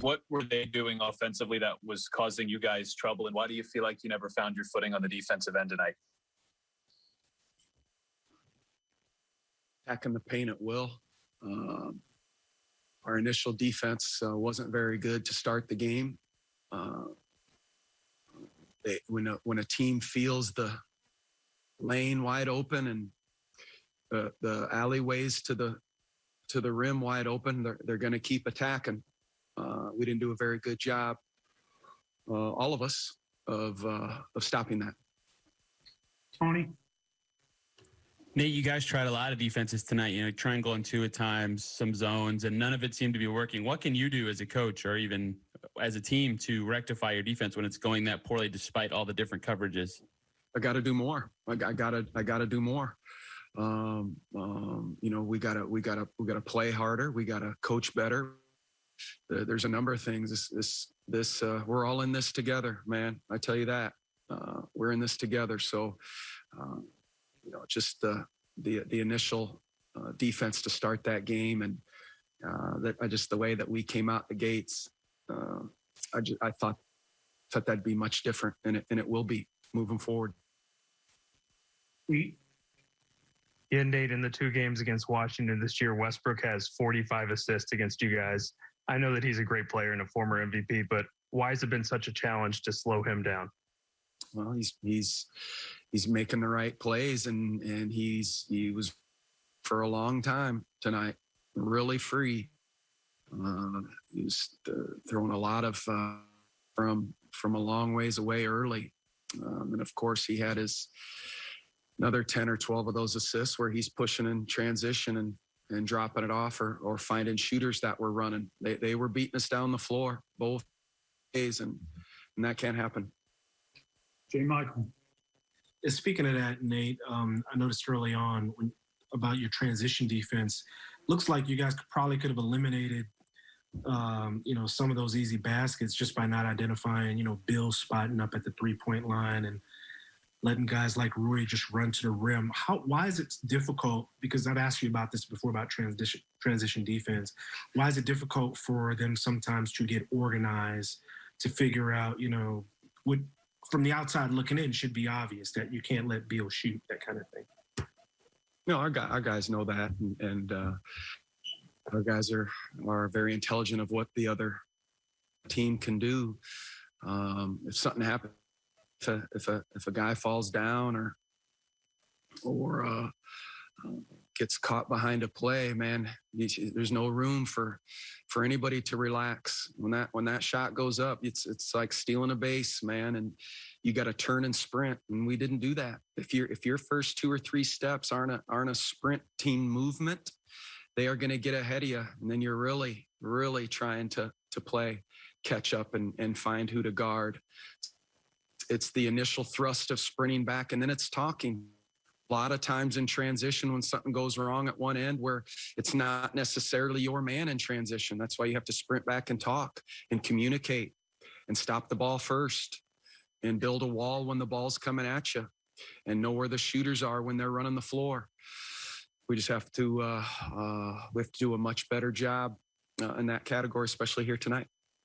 What were they doing offensively that was causing you guys trouble? And why do you feel like you never found your footing on the defensive end tonight? Attacking the paint at will. Our initial defense wasn't very good to start the game. When a team feels the lane wide open and the alleyways to the rim wide open, they're going to keep attacking. We didn't do a very good job, all of us, of stopping that. Tony? Nate, you guys tried a lot of defenses tonight, triangle and two at times, some zones, and none of it seemed to be working. What can you do as a coach or even as a team to rectify your defense when it's going that poorly despite all the different coverages? I got to do more. I got to do more. We got to play harder. We got to coach better. There's a number of things. This we're all in this together, man. I tell you that. We're in this together. So, just the initial defense to start that game, and the way that we came out the gates, I thought that'd be much different, and it will be moving forward. Nate, in the two games against Washington this year, Westbrook has 45 assists against you guys. I know that he's a great player and a former MVP, but why has it been such a challenge to slow him down? Well, he's making the right plays, and he was for a long time tonight really free. He was throwing a lot of from a long ways away early, and of course he had another 10 or 12 of those assists where he's pushing in transition and dropping it off or finding shooters that were running. They were beating us down the floor both days, and that can't happen. J. Michael. Speaking of that, Nate, I noticed early on about your transition defense. Looks like you guys could have eliminated, some of those easy baskets just by not identifying, Bill spotting up at the 3-point line and letting guys like Rui just run to the rim. Why is it difficult? Because I've asked you about this before about transition defense. Why is it difficult for them sometimes to get organized, to figure out, what from the outside looking in should be obvious that you can't let Beal shoot, that kind of thing? No, our guys know that, and our guys are very intelligent of what the other team can do. If something happens, if a guy falls down or gets caught behind a play, man, there's no room for anybody to relax. When that shot goes up, it's like stealing a base, man, and you got to turn and sprint. And we didn't do that. If your first 2 or 3 steps aren't a sprint team movement, they are going to get ahead of you, and then you're really, really trying to play catch up and find who to guard. It's the initial thrust of sprinting back, and then it's talking. A lot of times in transition, when something goes wrong at one end where it's not necessarily your man in transition, that's why you have to sprint back and talk and communicate and stop the ball first and build a wall when the ball's coming at you and know where the shooters are when they're running the floor. We just have to do a much better job in that category, especially here tonight.